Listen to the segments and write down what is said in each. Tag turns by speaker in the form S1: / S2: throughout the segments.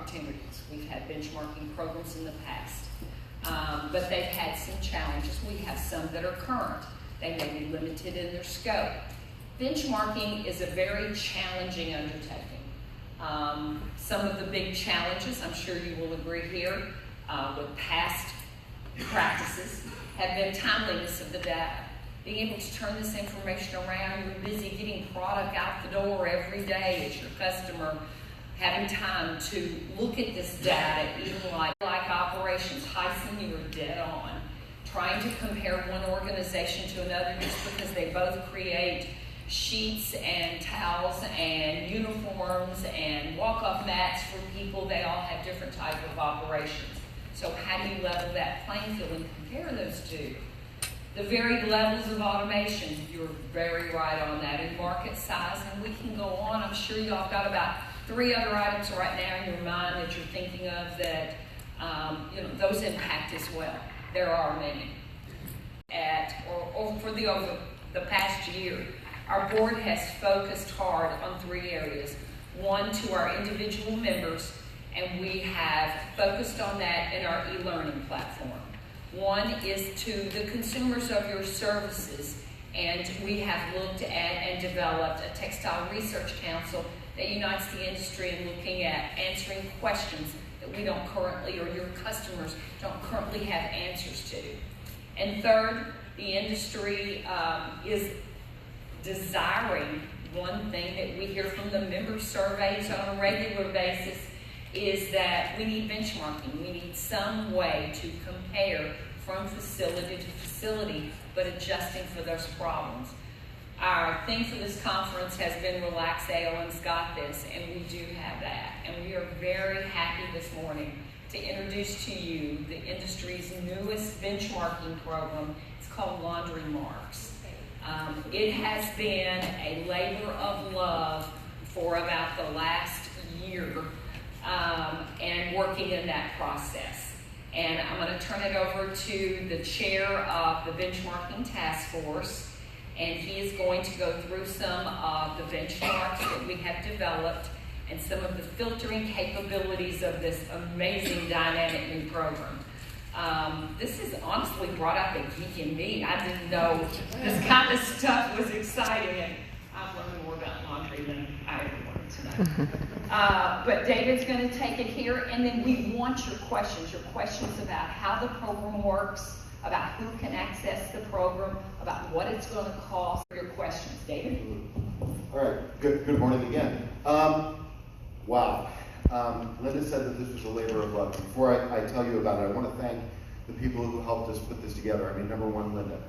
S1: opportunities. We've had benchmarking programs in the past, but they've had some challenges. We have some that are current. They may be limited in their scope. Benchmarking is a very challenging undertaking. Some of the big challenges, I'm sure you will agree here, with past practices have been timeliness of the data. Being able to turn this information around, you're busy getting product out the door every day as your customer, having time to look at this data, even like operations. Hyson, you were dead on. Trying to compare one organization to another just because they both create sheets and towels and uniforms and walk-off mats for people. They all have different types of operations. So how do you level that playing field and compare those two? The varied levels of automation, you're very right on that, and market size, and we can go on. I'm sure y'all got about 3 other items right now in your mind that you're thinking of that those impact as well. There are many. Over the past year, our board has focused hard on 3 areas. One, to our individual members, and we have focused on that in our e-learning platform. One is to the consumers of your services, and we have looked at and developed a textile research council that unites the industry in looking at answering questions that we don't currently, or your customers don't currently have answers to. And third, the industry is desiring, one thing that we hear from the member surveys on a regular basis is that we need benchmarking. We need some way to compare from facility to facility, but adjusting for those problems. Our theme for this conference has been Relax, ALM's got this, and we do have that. And we are very happy this morning to introduce to you the industry's newest benchmarking program. It's called LaundryMarks. It has been a labor of love for about the last year, and working in that process. And I'm going to turn it over to the chair of the benchmarking task force, and he is going to go through some of the benchmarks that we have developed and some of the filtering capabilities of this amazing dynamic new program. This has honestly brought out the geek in me. I didn't know this kind of stuff was exciting, and I've learned more about laundry than I ever learned tonight. But David's going to take it here, and then we want your questions about how the program works, about who can access the program, about what it's going to cost. Your questions, David.
S2: All right. Good morning again. Wow. Linda said that this was a labor of love. Before I tell you about it, I want to thank the people who helped us put this together. I mean, number one, Linda.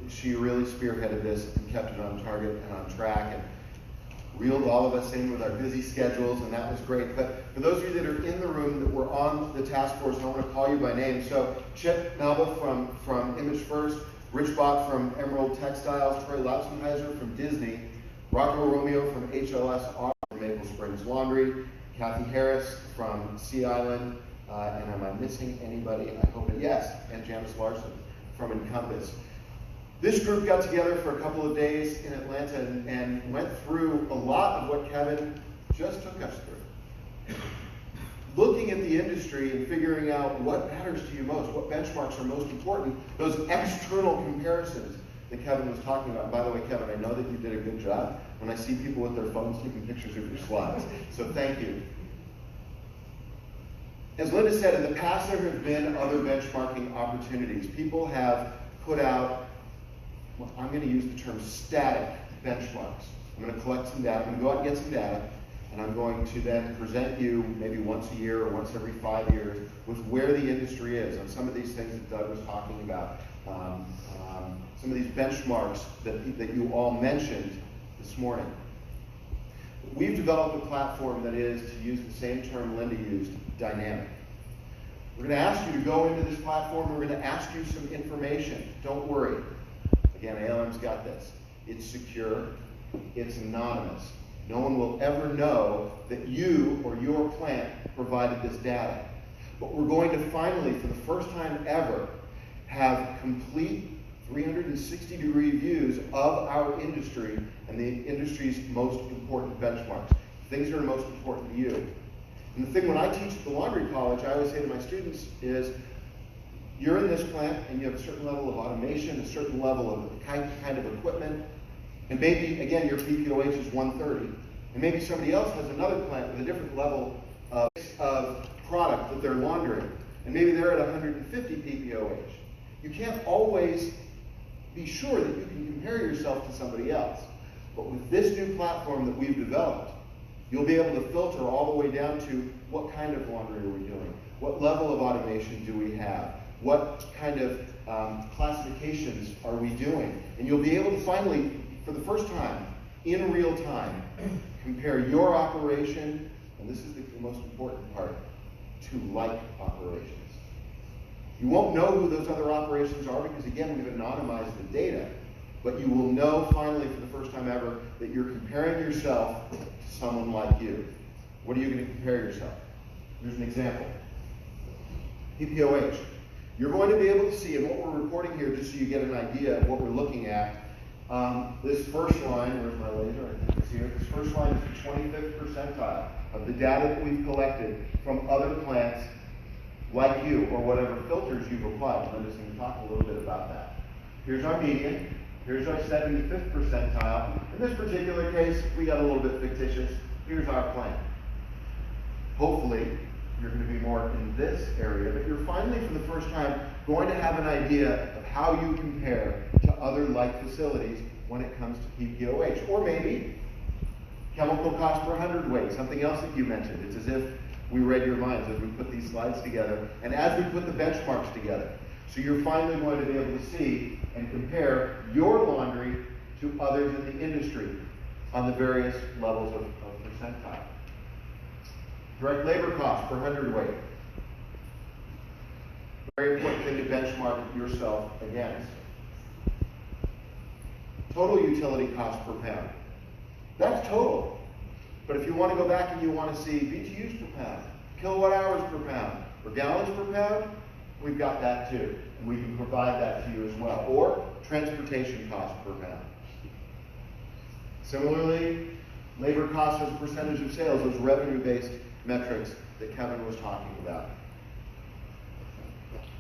S2: She really spearheaded this and kept it on target and on track and reeled all of us in with our busy schedules, and that was great. But for those of you that are in the room that were on the task force, I want to call you by name. So Chip Nobel from Image First, Rich Bach from Emerald Textiles, Troy Lautzenheiser from Disney, Rocco Romeo from HLS Auto from Maple Springs Laundry, Kathy Harris from Sea Island, and am I missing anybody? I hope yes, and Janice Larson from Encompass. This group got together for a couple of days in Atlanta and went through a lot of what Kevin just took us through. Looking at the industry and figuring out what matters to you most, what benchmarks are most important, those external comparisons that Kevin was talking about. By the way, Kevin, I know that you did a good job when I see people with their phones taking pictures of your slides. So thank you. As Linda said, in the past there have been other benchmarking opportunities. People have put out, well, I'm going to use the term static benchmarks. I'm going to collect some data, I'm going to go out and get some data, and I'm going to then present you maybe once a year or once every 5 years with where the industry is on some of these things that Doug was talking about, some of these benchmarks that you all mentioned this morning. We've developed a platform that is, to use the same term Linda used, dynamic. We're going to ask you to go into this platform. We're going to ask you some information. Don't worry. Again, ALM's got this. It's secure. It's anonymous. No one will ever know that you or your plant provided this data. But we're going to finally, for the first time ever, have complete 360-degree views of our industry and the industry's most important benchmarks, things that are most important to you. And the thing when I teach at the laundry college, I always say to my students is, you're in this plant and you have a certain level of automation, a certain level of kind of equipment, and maybe, again, your PPOH is 130, and maybe somebody else has another plant with a different level of product that they're laundering, and maybe they're at 150 PPOH. You can't always be sure that you can compare yourself to somebody else. But with this new platform that we've developed, you'll be able to filter all the way down to what kind of laundry are we doing? What level of automation do we have? What kind of classifications are we doing? And you'll be able to finally, for the first time, in real time, compare your operation, and this is the most important part, to like operations. You won't know who those other operations are because, again, we've anonymized the data, but you will know finally for the first time ever that you're comparing yourself to someone like you. What are you going to compare yourself? Here's an example. PPOH. You're going to be able to see, and what we're reporting here, just so you get an idea of what we're looking at, this first line, where's my laser? I think it's here. This first line is the 25th percentile of the data that we've collected from other plants like you, or whatever filters you've applied. Linda's going to talk a little bit about that. Here's our median. Here's our 75th percentile. In this particular case, we got a little bit fictitious. Here's our plan. Hopefully, you're going to be more in this area, but you're finally, for the first time, going to have an idea of how you compare to other like facilities when it comes to PPOH. Or maybe chemical cost per hundredweight, something else that you mentioned. It's as if we read your minds as we put these slides together, and as we put the benchmarks together. So you're finally going to be able to see and compare your laundry to others in the industry on the various levels of percentile. Direct labor cost per hundredweight. Very important thing to benchmark yourself against. Total utility cost per pound. That's total. But if you want to go back and you want to see BTUs per pound, kilowatt hours per pound, or gallons per pound, we've got that too. And we can provide that to you as well. Or transportation cost per pound. Similarly, labor costs as a percentage of sales, those revenue-based metrics that Kevin was talking about.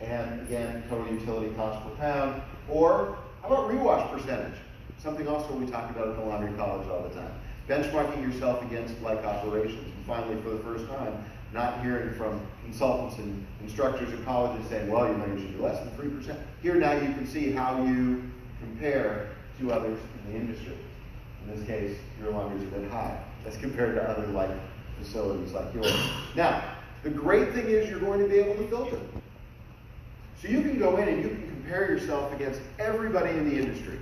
S2: And again, total utility cost per pound. Or how about rewash percentage? Something also we talk about at the laundry college all the time. Benchmarking yourself against like operations. And finally, for the first time, not hearing from consultants and instructors at colleges saying, well, you know, you should do less than 3%. Here now you can see how you compare to others in the industry. In this case, your laundry is a bit high as compared to other like facilities like yours. Now, the great thing is you're going to be able to filter. So you can go in and you can compare yourself against everybody in the industry.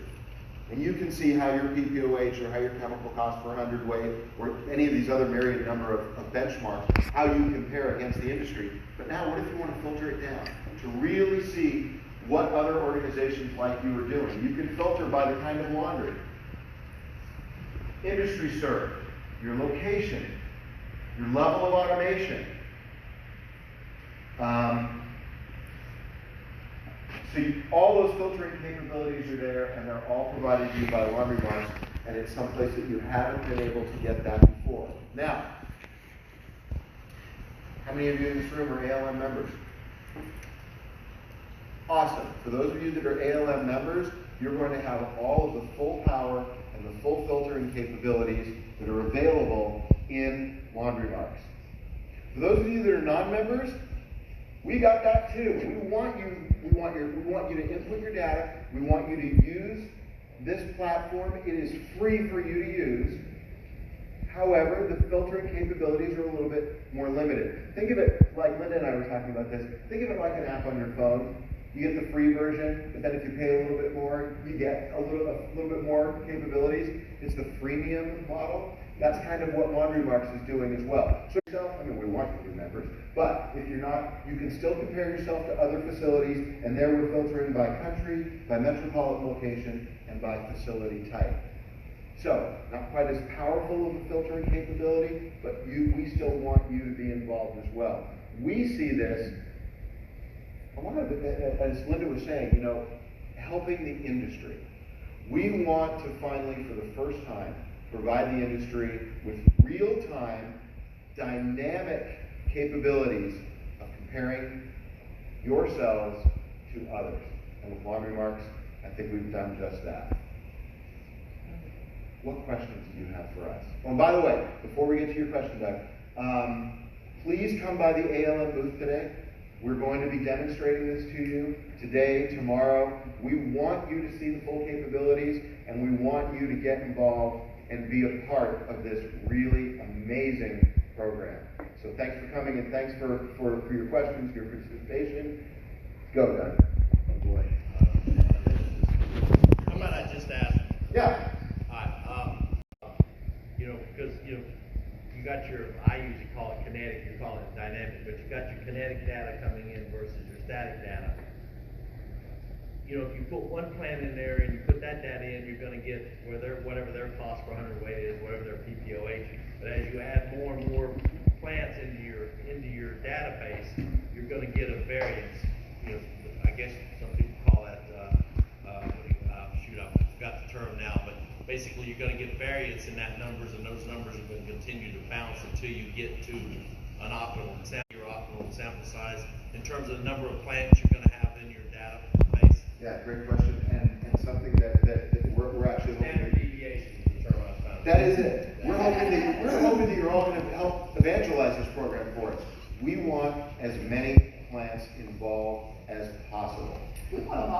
S2: And you can see how your PPOH or how your chemical cost per hundredweight or any of these other myriad number of benchmarks, how you compare against the industry. But now what if you want to filter it down to really see what other organizations like you are doing? You can filter by the kind of laundry. Industry served, your location, your level of automation. So all those filtering capabilities are there, and they're all provided to you by LaundryMarks, and it's someplace that you haven't been able to get that before. Now, how many of you in this room are ALM members? Awesome. For those of you that are ALM members, you're going to have all of the full power and the full filtering capabilities that are available in LaundryMarks. For those of you that are non-members, we got that too. We want you to input your data. We want you to use this platform. It is free for you to use. However, the filtering capabilities are a little bit more limited. Think of it like Linda and I were talking about this. Think of it like an app on your phone. You get the free version, but then if you pay a little bit more, you get a little bit more capabilities. It's the freemium model. That's kind of what LaundryMarks is doing as well. So we want you to be members, but if you're not, you can still compare yourself to other facilities, and there we're filtering by country, by metropolitan location, and by facility type. So, not quite as powerful of a filtering capability, but we still want you to be involved as well. We see this, as Linda was saying, helping the industry. We want to finally, for the first time, provide the industry with real-time dynamic capabilities of comparing yourselves to others. And with LaundryMarks, I think we've done just that. What questions do you have for us? Oh, and by the way, before we get to your question, Doug, please come by the ALM booth today. We're going to be demonstrating this to you today, tomorrow. We want you to see the full capabilities, and we want you to get involved and be a part of this really amazing program. So thanks for coming, and thanks for your questions, your participation. Go, Doug. Oh boy.
S3: How about I just ask?
S2: Yeah.
S3: Because you got your, I usually call it kinetic, you call it dynamic, but you got your kinetic data coming in versus your static data. If you put one plant in there and you put that data in, you're going to get whatever their cost per hundredweight is, whatever their PPOH. But as you add more and more plants into your database, you're going to get a variance. I guess some people call that I forgot the term now, but basically you're going to get variance in that numbers, and those numbers are going to continue to bounce until you get to an optimal sample size in terms of the number of plants you're going to have in your database.
S2: Yeah, great question, and something that we're actually hoping.
S3: Standard deviation is the term I found.
S2: That is it. We're hoping that you're all going to help evangelize this program for us. We want as many plants involved as possible.
S1: We want them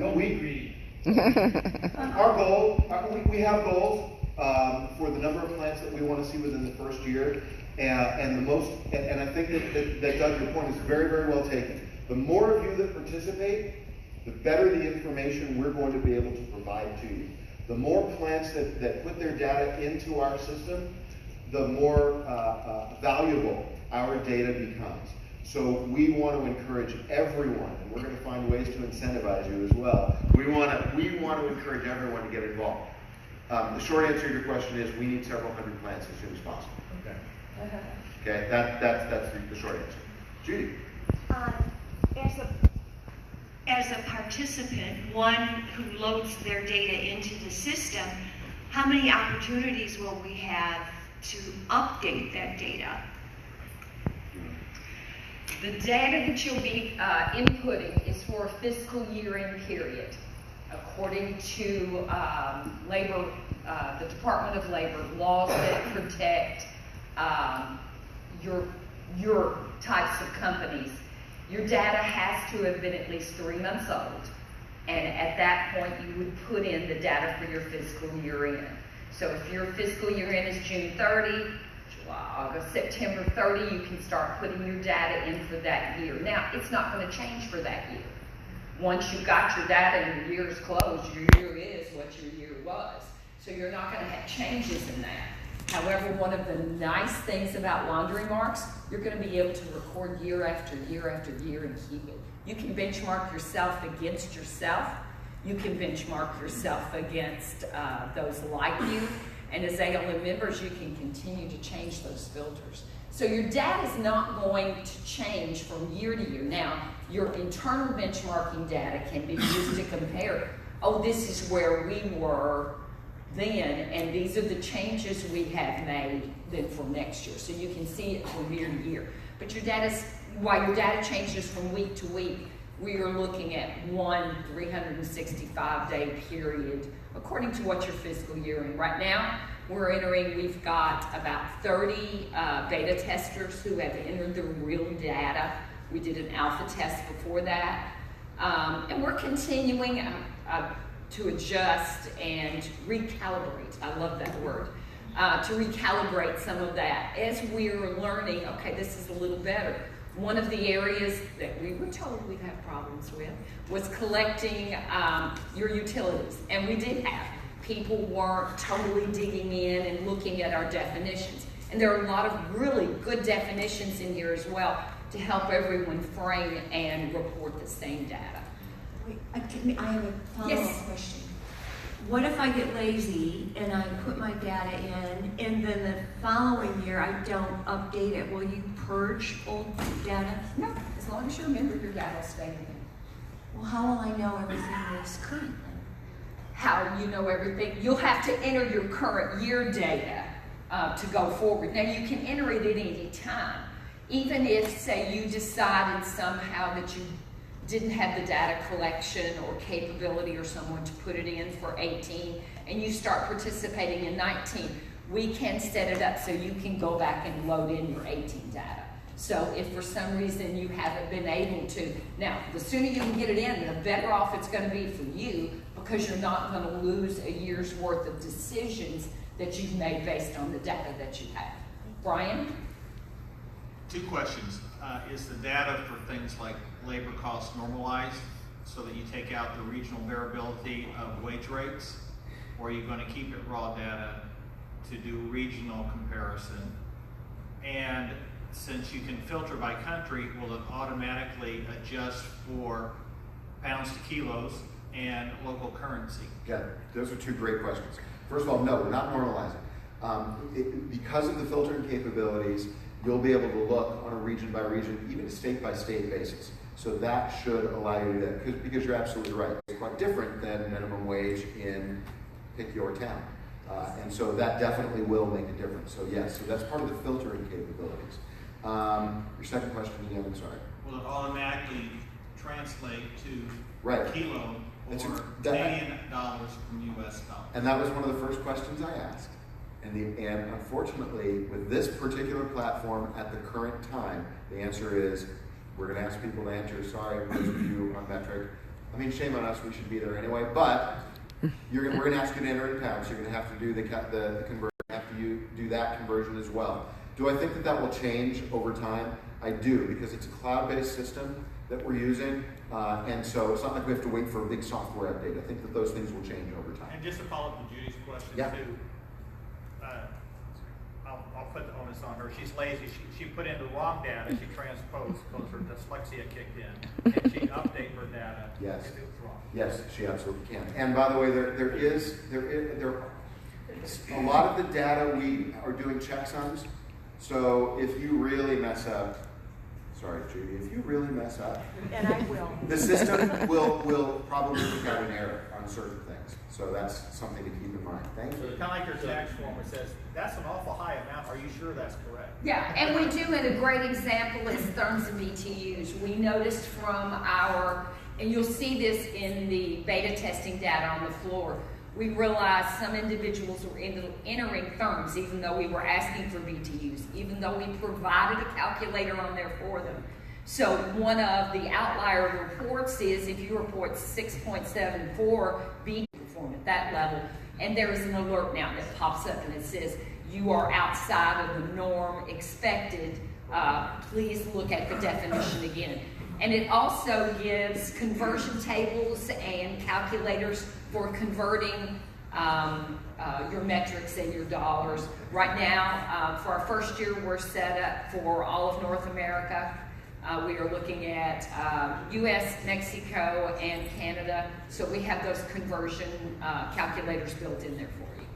S1: all.
S2: We agree. Our goal, we have goals for the number of plants that we want to see within the first year, and I think that Doug, your point is very, very well taken. The more of you that participate, the better the information we're going to be able to provide to you. The more plants that put their data into our system, the more valuable our data becomes. So we want to encourage everyone, and we're going to find ways to incentivize you as well. We want to encourage everyone to get involved. The short answer to your question is we need several hundred plants as soon as possible.
S3: Okay.
S2: Okay, that's the short answer. Judy.
S4: As a participant, one who loads their data into the system, how many opportunities will we have to update that data?
S1: The data that you'll be inputting is for a fiscal year-end period. According to the Department of Labor, laws that protect your types of companies, your data has to have been at least 3 months old. And at that point, you would put in the data for your fiscal year-end. So if your fiscal year-end is June 30, August, September 30, you can start putting your data in for that year. Now, it's not going to change for that year. Once you've got your data and your year is closed, your year is what your year was. So you're not going to have changes in that. However, one of the nice things about LaundryMarks, you're going to be able to record year after year after year and keep it. You can benchmark yourself against yourself. You can benchmark yourself against those like you. And as ALM members, you can continue to change those filters. So your data is not going to change from year to year. Now, your internal benchmarking data can be used to compare. Oh, this is where we were then, and these are the changes we have made then for next year. So you can see it from year to year. But your data's, while your data changes from week to week, we are looking at one 365-day period according to what your fiscal year is. Right now, we've got about 30 beta testers who have entered the real data. We did an alpha test before that. And we're continuing to adjust and recalibrate. I love that word. To recalibrate some of that as we're learning, okay, this is a little better. One of the areas that we were told we'd have problems with was collecting your utilities. And we did have. People weren't totally digging in and looking at our definitions. And there are a lot of really good definitions in here as well to help everyone frame and report the same data.
S4: Wait, I have a follow-up question. What if I get lazy and I put my data in, and then the following year I don't update it? Will you purge old data?
S1: No, as long as you remember your data will stay in there.
S4: Well, how will I know everything is current then?
S1: How you know everything? You'll have to enter your current year data to go forward. Now, you can enter it at any time. Even if, say, you decided somehow that you didn't have the data collection or capability or someone to put it in for 18, and you start participating in 19, we can set it up so you can go back and load in your 18 data. So if for some reason you haven't been able to, now, the sooner you can get it in, the better off it's going to be for you, because you're not going to lose a year's worth of decisions that you've made based on the data that you have. Brian?
S5: 2 questions. Is the data for things like labor costs normalized so that you take out the regional variability of wage rates? Or are you going to keep it raw data to do regional comparison? And since you can filter by country, will it automatically adjust for pounds to kilos and local currency?
S2: Yeah, those are 2 great questions. First of all, no, we're not normalizing. Because of the filtering capabilities, you'll be able to look on a region by region, even a state by state basis. So that should allow you to do that, because you're absolutely right. It's quite different than minimum wage in pick your town. And so that definitely will make a difference. So yes, so that's part of the filtering capabilities. Your second question again, I'm sorry.
S5: Will it automatically translate to
S2: Right.
S5: kilo or Canadian dollars from US dollars?
S2: And that was one of the first questions I asked. And unfortunately, with this particular platform at the current time, the answer is, we're going to ask people to enter. Sorry, those of you on metric. I mean, shame on us, we should be there anyway, but we're going to ask you to enter in pounds. You're going to have to do the conversion, have to do that conversion as well. Do I think that that will change over time? I do, because it's a cloud-based system that we're using, and so it's not like we have to wait for a big software update. I think that those things will change over time.
S5: And just to follow up to Judy's question too, I'll put the onus on her. She's lazy. She put in the wrong data. She transposed because her dyslexia kicked in. Can she update her data
S2: Yes.
S5: if it was wrong?
S2: Yes, she absolutely can. And by the way, there a lot of the data we are doing checksums. So if you really mess up, sorry, Judy, if you really mess up,
S4: And I will.
S2: the system will probably pick out an error on certain things. So that's something to keep in mind. Thank
S5: So
S2: you.
S5: it's kind of like your tax form where it says, that's an awful high amount. Are you sure that's correct?
S1: Yeah, and we do, and a great example is therms and BTUs. We noticed from our, and you'll see this in the beta testing data on the floor, we realized some individuals were entering therms even though we were asking for BTUs, even though we provided a calculator on there for them. So one of the outlier reports is if you report 6.74 BTU perform at that level, and there is an alert now that pops up and it says you are outside of the norm expected, please look at the definition again. And it also gives conversion tables and calculators for converting your metrics and your dollars. Right now, for our first year, we're set up for all of North America. We are looking at US, Mexico, and Canada. So we have those conversion calculators built in there for you.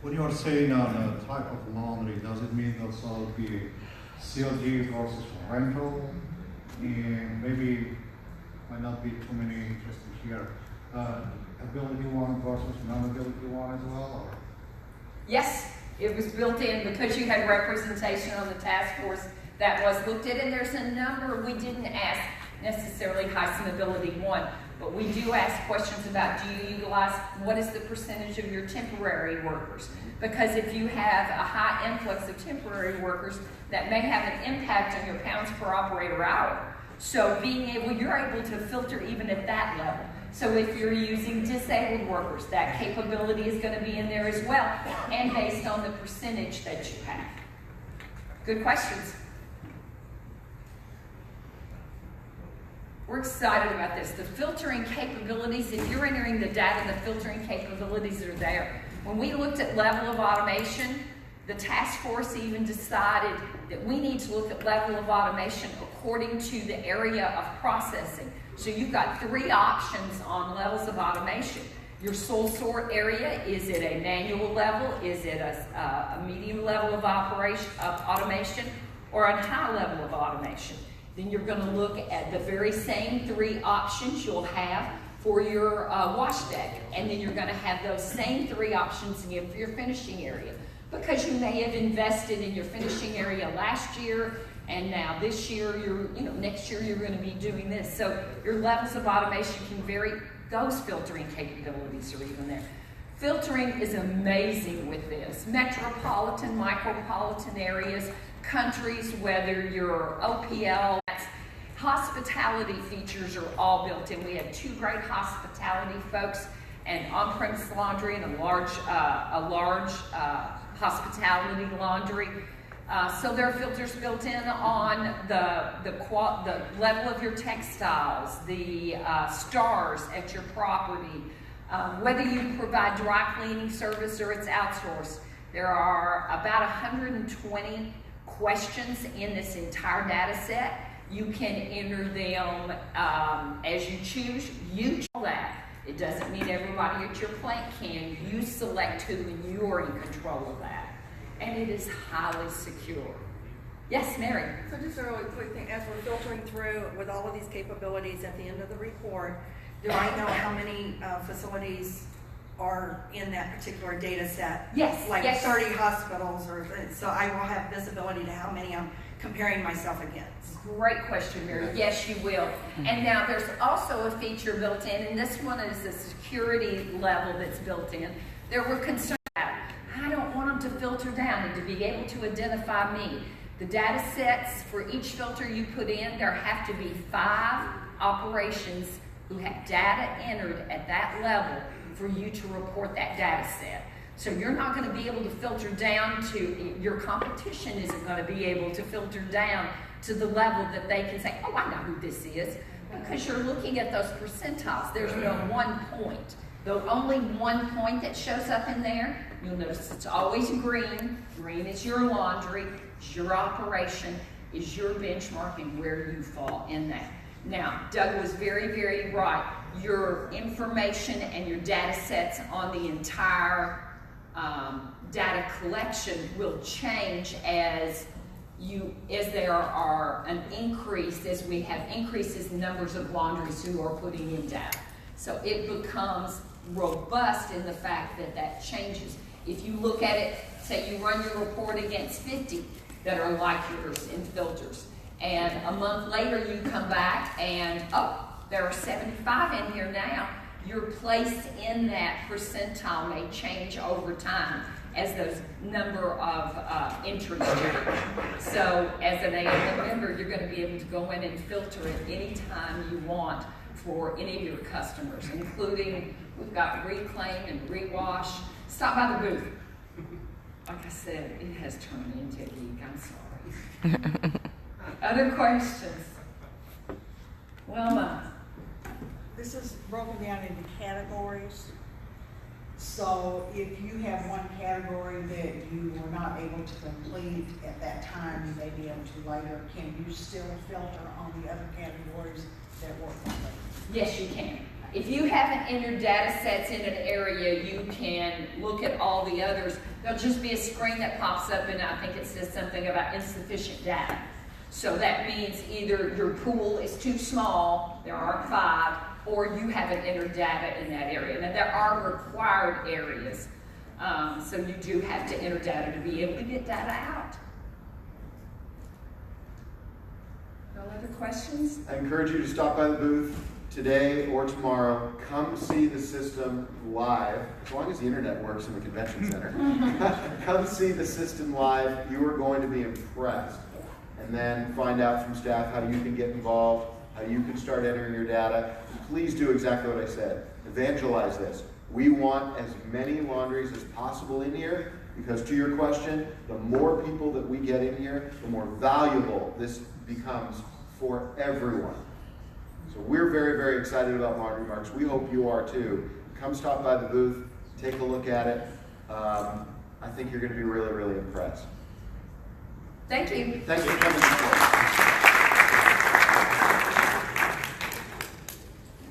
S6: When you are saying on a type of laundry, does it mean also be COG versus rental? And maybe might not be too many interested here. Ability one versus non-ability one as well? Or?
S1: Yes, it was built in because you had representation on the task force that was looked at, and there's a number. We didn't ask necessarily high ability one, but we do ask questions about, do you utilize, what is the percentage of your temporary workers? Because if you have a high influx of temporary workers, that may have an impact on your pounds per operator hour. So you're able to filter even at that level. So if you're using disabled workers, that capability is going to be in there as well, and based on the percentage that you have. Good questions. We're excited about this. The filtering capabilities, if you're entering the data, the filtering capabilities are there. When we looked at level of automation, the task force even decided that we need to look at level of automation according to the area of processing. So you've got 3 options on levels of automation. Your sole sort area, is it a manual level? Is it a medium level of automation, or a high level of automation? Then you're going to look at the very same 3 options you'll have for your wash deck, and then you're going to have those same 3 options in your finishing area. because you may have invested in your finishing area last year, and now this year next year you're going to be doing this. So your levels of automation can vary. Those filtering capabilities are even there. Filtering is amazing with this. Metropolitan, micropolitan areas, countries, whether you're OPL, hospitality features are all built in. We have 2 great hospitality folks, and on-premise laundry and a large hospitality laundry. So there are filters built in on the level of your textiles, the stars at your property, whether you provide dry cleaning service or it's outsourced. There are about 120 questions in this entire data set. You can enter them as you choose. You choose that. It doesn't mean everybody at your plant can. You select who, and you are in control of that. And it is highly secure. Yes, Mary?
S7: So just a really quick thing, as we're filtering through with all of these capabilities at the end of the report, do I know how many facilities are in that particular data set?
S1: Yes.
S7: Like
S1: yes.
S7: 30 hospitals, so I will have visibility to how many I'm comparing myself against.
S1: Great question, Mary. Yes, you will. And now there's also a feature built in, and this one is the security level that's built in. There were concerns about, I don't want them to filter down and to be able to identify me. The data sets for each filter you put in, there have to be 5 operations who have data entered at that level for you to report that data set. So you're not going to be able to filter down to, your competition isn't going to be able to filter down to the level that they can say, oh, I know who this is, because you're looking at those percentiles. There's no 1 point. The only 1 point that shows up in there, you'll notice it's always green. Green is your laundry, is your operation, is your benchmark, and where you fall in that. Now, Doug was very, very right. Your information and your data sets on the entire data collection will change as there are an increase, as we have increases in numbers of laundries who are putting in data. So it becomes robust in the fact that that changes. If you look at it, say you run your report against 50 that are like yours in filters, and a month later you come back and, oh, there are 75 in here now, your place in that percentile may change over time as those number of entries change. So as an ALM member, you're going to be able to go in and filter it anytime you want for any of your customers, including, we've got reclaim and rewash. Stop by the booth. Like I said, it has turned into a geek, I'm sorry. Other questions? Wilma.
S8: This is broken down into categories. So if you have one category that you were not able to complete at that time, you may be able to later. Can you still filter on the other categories that were completed?
S1: Yes, you can. If you haven't entered data sets in an area, you can look at all the others. There'll just be a screen that pops up, and I think it says something about insufficient data. So that means either your pool is too small, there aren't 5, or you haven't entered data in that area. Now there are required areas, so you do have to enter data to be able to get data out. No other questions?
S2: I encourage you to stop by the booth today or tomorrow. Come see the system live, as long as the internet works in the convention center. Come see the system live. You are going to be impressed. And then find out from staff how you can get involved, how you can start entering your data. And please do exactly what I said. Evangelize this. We want as many laundries as possible in here, because to your question, the more people that we get in here, the more valuable this becomes for everyone. So we're very, very excited about LaundryMarks. We hope you are too. Come stop by the booth, take a look at it. I think you're going to be really, really impressed.
S1: Thank you.
S2: Thanks for coming.